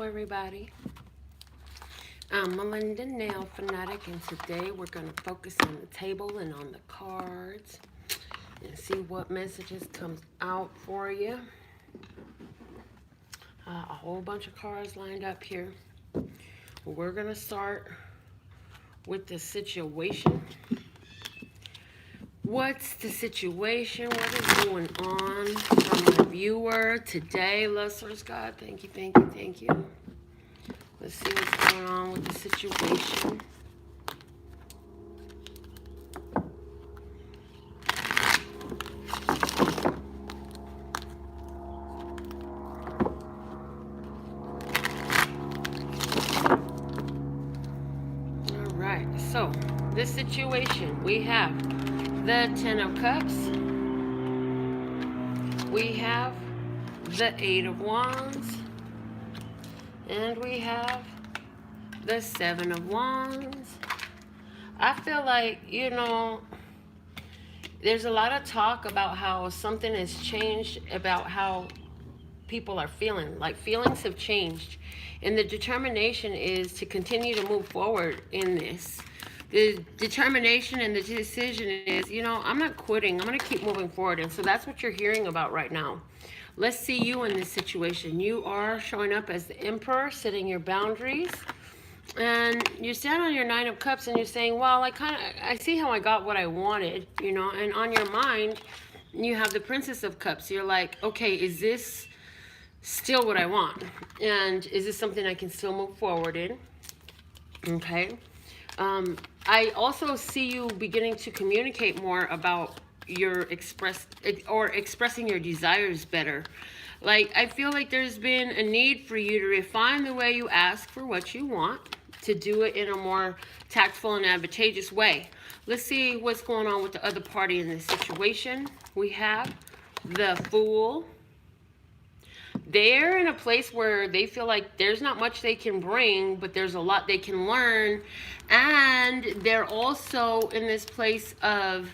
Everybody. I'm Melinda, NailFanatic, and today we're going to focus on the table and on the cards and see what messages comes out for you. A whole bunch of cards lined up here. We're going to start with the situation. What's the situation? What is going on from my viewer today? Love source God, thank you, thank you, thank you. Let's see what's going on with the situation. All right, so this situation, we have the Ten of Cups. We have the Eight of Wands. And we have the Seven of Wands. I feel like, there's a lot of talk about how something has changed about how people are feeling. Like feelings have changed. And the determination is to continue to move forward in this. The determination and the decision is, I'm not quitting. I'm going to keep moving forward. And so that's what you're hearing about right now. Let's see you in this situation. You are showing up as the Emperor, setting your boundaries. And you stand on your Nine of Cups and you're saying, well, I see how I got what I wanted, and on your mind, you have the Princess of Cups. You're like, okay, is this still what I want? And is this something I can still move forward in? Okay. I also see you beginning to communicate more about your expressing your desires better. Like, I feel like there's been a need for you to refine the way you ask for what you want, to do it in a more tactful and advantageous way. Let's see what's going on with the other party in this situation. We have the Fool. They're in a place where they feel like there's not much they can bring, but there's a lot they can learn. And they're also in this place of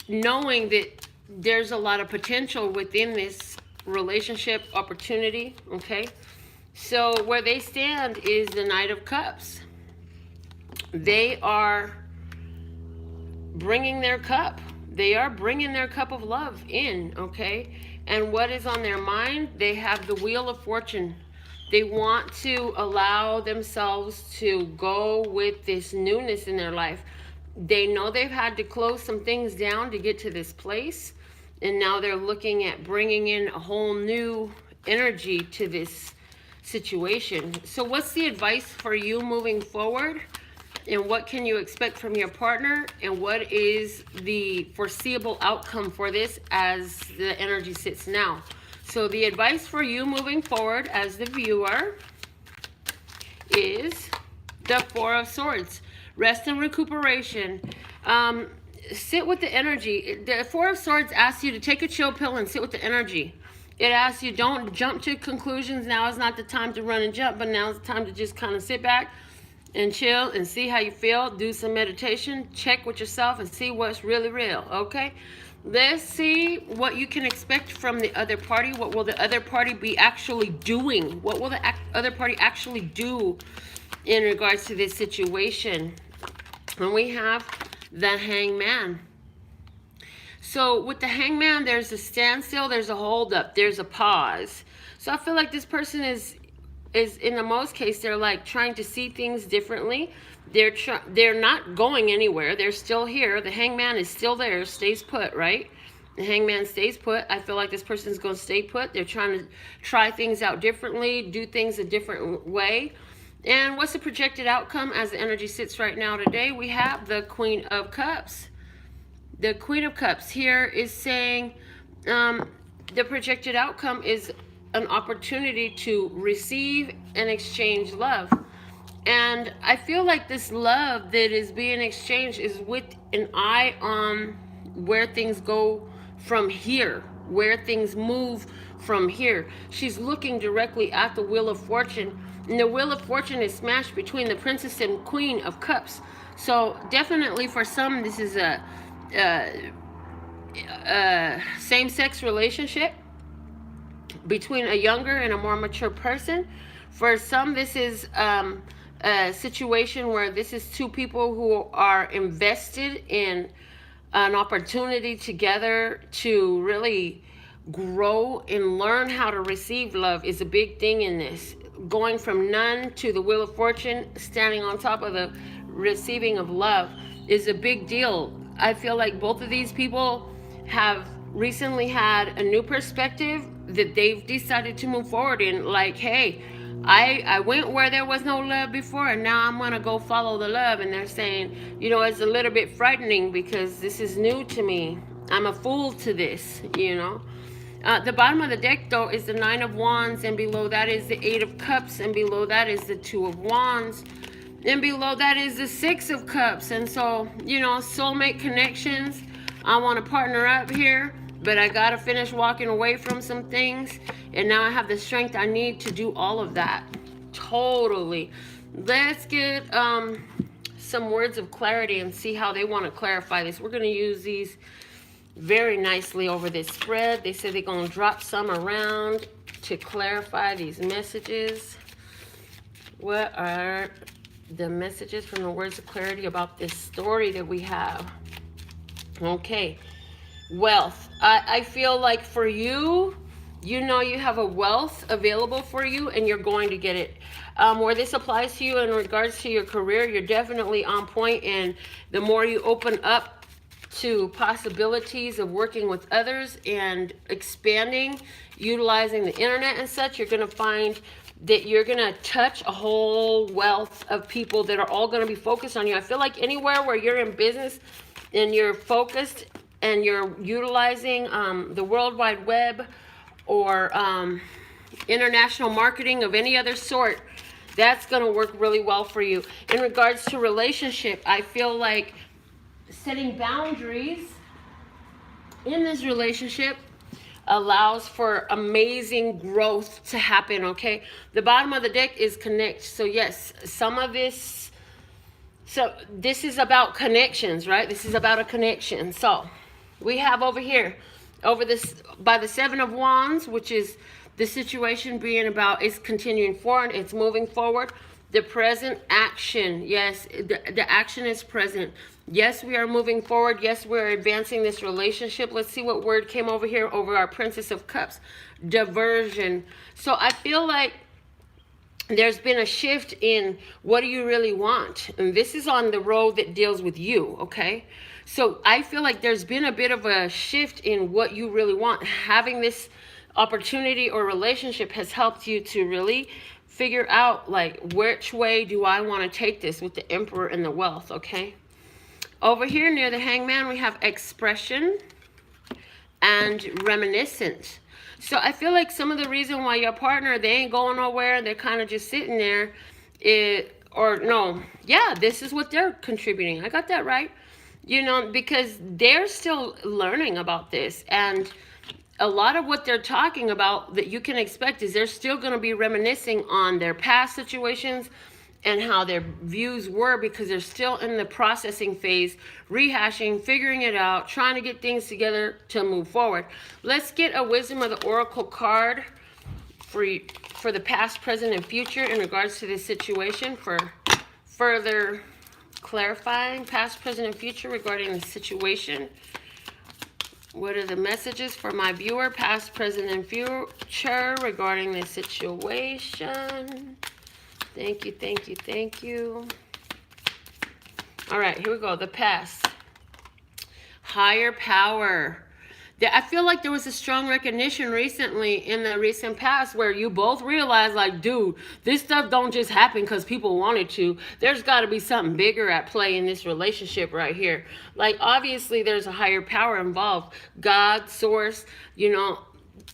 knowing that there's a lot of potential within this relationship opportunity, okay? So where they stand is the Knight of Cups. They are bringing their cup. They are bringing their cup of love in, okay? And what is on their mind? They have the Wheel of Fortune. They want to allow themselves to go with this newness in their life. They know they've had to close some things down to get to this place. And now they're looking at bringing in a whole new energy to this situation. So what's the advice for you moving forward? And what can you expect from your partner? And what is the foreseeable outcome for this as the energy sits now? So the advice for you moving forward as the viewer is the Four of Swords. Rest and recuperation. Sit with the energy. The Four of Swords asks you to take a chill pill and sit with the energy. It asks you, don't jump to conclusions. Now is not the time to run and jump, but now is the time to just kind of sit back and chill and see how you feel. Do some meditation. Check with yourself and see what's really real, okay? Let's see what you can expect from the other party. What will the other party be actually doing? What will the other party actually do in regards to this situation? And we have the Hangman. So with the Hangman, there's a standstill, there's a hold up, there's a pause. So I feel like this person is in the most case, they're like trying to see things differently. They're not going anywhere. They're still here. The Hangman is still there, stays put, right? The Hangman stays put. I feel like this person's going to stay put. They're trying to try things out differently, do things a different way. And what's the projected outcome as the energy sits right now today? We have the Queen of Cups. The Queen of Cups here is saying the projected outcome is an opportunity to receive and exchange love. And I feel like this love that is being exchanged is with an eye on where things go from here, where things move from here. She's looking directly at the Wheel of Fortune. And the Wheel of Fortune is smashed between the Princess and Queen of Cups. So definitely for some, this is a same-sex relationship. between a younger and a more mature person. For some, this is a situation where this is two people who are invested in an opportunity together to really grow and learn how to receive love is a big thing in this. Going from none to the wheel of fortune, standing on top of the receiving of love is a big deal. I feel like both of these people have recently had a new perspective that they've decided to move forward in. Like, hey, I went where there was no love before, and now I'm gonna go follow the love. And they're saying, it's a little bit frightening because this is new to me. I'm a fool to this. The bottom of the deck, though, is the Nine of Wands, and below that is the Eight of Cups, and below that is the Two of Wands, and below that is the Six of Cups. And so, soulmate connections. I want to partner up here, but I got to finish walking away from some things, and now I have the strength I need to do all of that. Totally. Let's get some words of clarity and see how they want to clarify this. We're going to use these very nicely over this spread. They said they're going to drop some around to clarify these messages. What are the messages from the words of clarity about this story that we have? Okay. Wealth. I feel like for you, you have a wealth available for you, and you're going to get it. Where this applies to you in regards to your career, you're definitely on point, and the more you open up to possibilities of working with others and expanding, utilizing the internet and such, you're going to find that you're going to touch a whole wealth of people that are all going to be focused on you. I feel like anywhere where you're in business and you're focused and you're utilizing the World Wide Web or international marketing of any other sort, that's going to work really well for you. In regards to relationship, I feel like setting boundaries in this relationship allows for amazing growth to happen, okay? The bottom of the deck is connect. So yes, this is about connections, right? This is about a connection. So we have over here, by the Seven of Wands, which is the situation being about, it's continuing forward, it's moving forward. The present action, yes, the action is present. Yes, we are moving forward. Yes, we're advancing this relationship. Let's see what word came over here over our Princess of Cups. Diversion. So I feel like there's been a shift in what do you really want? And this is on the road that deals with you, okay? So I feel like there's been a bit of a shift in what you really want. Having this opportunity or relationship has helped you to really figure out, like, which way do I want to take this with the Emperor and the wealth, okay? Over here near the Hangman, we have expression and reminiscent. So I feel like some of the reason why your partner, they ain't going nowhere, they're kind of just sitting there, this is what they're contributing. I got that right. Because they're still learning about this. And a lot of what they're talking about that you can expect is they're still going to be reminiscing on their past situations and how their views were, because they're still in the processing phase, rehashing, figuring it out, trying to get things together to move forward. Let's get a Wisdom of the Oracle card for the past, present, and future in regards to this situation, for further clarifying past, present, and future regarding the situation. What are the messages for my viewer, past, present, and future regarding this situation? Thank you, thank you, thank you. All right, here we go. The past. Higher power. I feel like there was a strong recognition recently in the recent past where you both realized, like, dude, this stuff don't just happen because people wanted to. There's got to be something bigger at play in this relationship right here. Like, obviously, there's a higher power involved. God, source,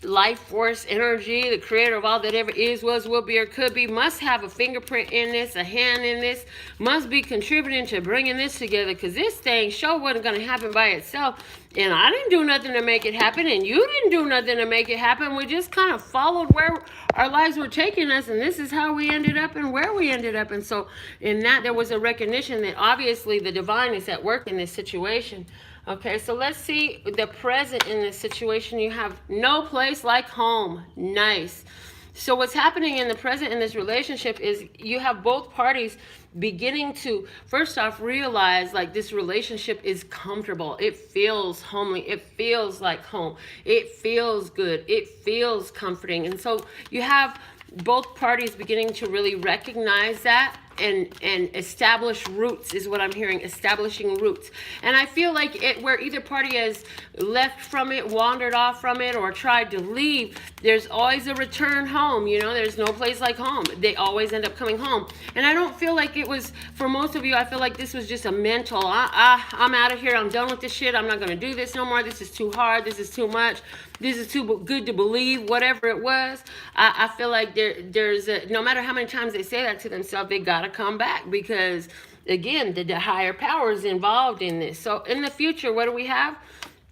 life force, energy, the creator of all that ever is, was, will be, or could be, must have a fingerprint in this, a hand in this, must be contributing to bringing this together, because this thing sure wasn't going to happen by itself, and I didn't do nothing to make it happen, and you didn't do nothing to make it happen. We just kind of followed where our lives were taking us, and this is how we ended up and where we ended up. And so in that, there was a recognition that obviously the divine is at work in this situation. Okay, so let's see the present in this situation. You have no place like home. Nice. So what's happening in the present in this relationship is you have both parties beginning to first off realize like this relationship is comfortable. It feels homely. It feels like home. It feels good. It feels comforting. And so you have both parties beginning to really recognize that and establish roots is what I'm hearing, establishing roots. And I feel like it where either party has left from it, wandered off from it, or tried to leave, there's always a return home. You know, there's no place like home. They always end up coming home. And I don't feel like it was, for most of you, I feel like this was just a mental, I'm out of here, I'm done with this shit, I'm not going to do this no more, this is too hard, this is too much, this is too good to believe, whatever it was. I feel like there's no matter how many times they say that to themselves, they got to come back because, again, the higher power is involved in this. So in the future, what do we have?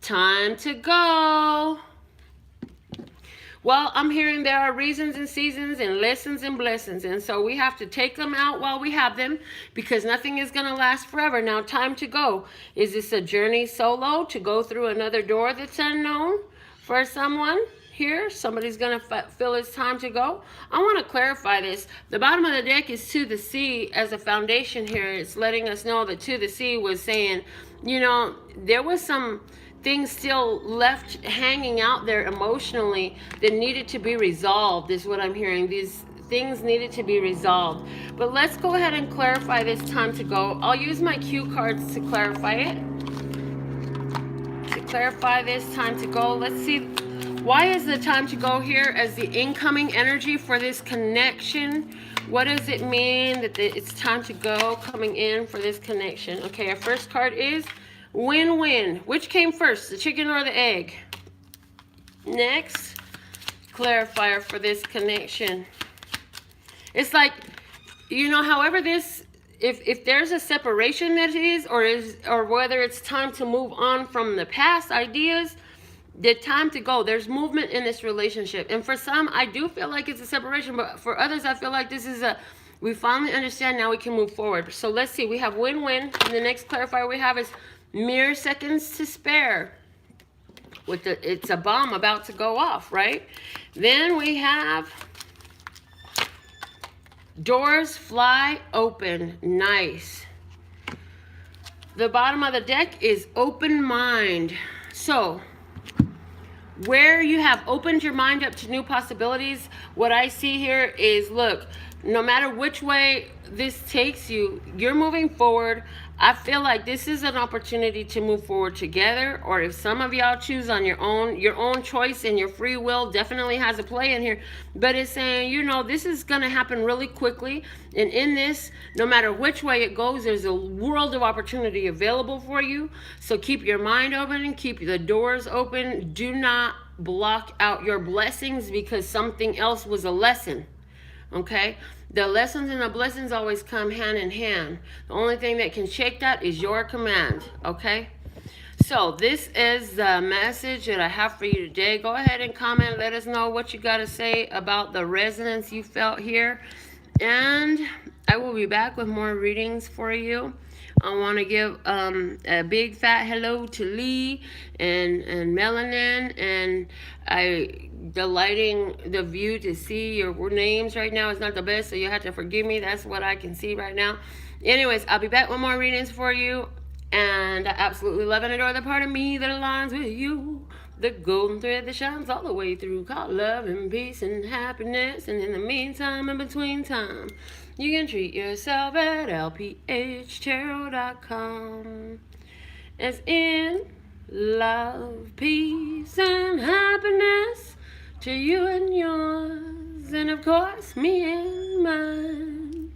Time to go. Well, I'm hearing there are reasons and seasons and lessons and blessings. And so we have to take them out while we have them because nothing is going to last forever. Now, time to go. Is this a journey solo to go through another door that's unknown for someone? Here, somebody's going to feel it's time to go. I want to clarify this. The bottom of the deck is to the sea as a foundation here. It's letting us know that to the sea was saying, you know, there was some things still left hanging out there emotionally that needed to be resolved is what I'm hearing. These things needed to be resolved. But let's go ahead and clarify this time to go. I'll use my cue cards to clarify it. To clarify this time to go, let's see. Why is the time to go here as the incoming energy for this connection? What does it mean that it's time to go coming in for this connection? Okay, our first card is win-win. Which came first, the chicken or the egg? Next, clarifier for this connection. It's like, you know, however this, if there's a separation that is, or whether it's time to move on from the past ideas, the time to go, there's movement in this relationship. And for some, I do feel like it's a separation, but for others, I feel like this is we finally understand, now we can move forward. So let's see, we have win-win, and the next clarifier we have is mere seconds to spare. With it's a bomb about to go off, right? Then we have doors fly open. Nice. The bottom of the deck is open mind. So where you have opened your mind up to new possibilities, what I see here is, look, no matter which way this takes you, you're moving forward. I feel like this is an opportunity to move forward together, or if some of y'all choose on your own choice and your free will definitely has a play in here, but it's saying, you know, this is going to happen really quickly, and in this, no matter which way it goes, there's a world of opportunity available for you. So keep your mind open and keep the doors open. Do not block out your blessings because something else was a lesson. Okay, the lessons and the blessings always come hand in hand. The only thing that can shake that is your command. Okay, so this is the message that I have for you today. Go ahead and comment, let us know what you got to say about the resonance you felt here, and I will be back with more readings for you. I want to give a big fat hello to Lee and Melanin, and delighting the view to see your names right now is not the best, so you have to forgive me. That's what I can see right now. Anyways, I'll be back with more readings for you, and I absolutely love and adore the part of me that aligns with you. The golden thread that shines all the way through, called love and peace and happiness. And in the meantime, in between time, you can treat yourself at lphtarot.com. As in love, peace, and happiness to you and yours, and of course me and mine.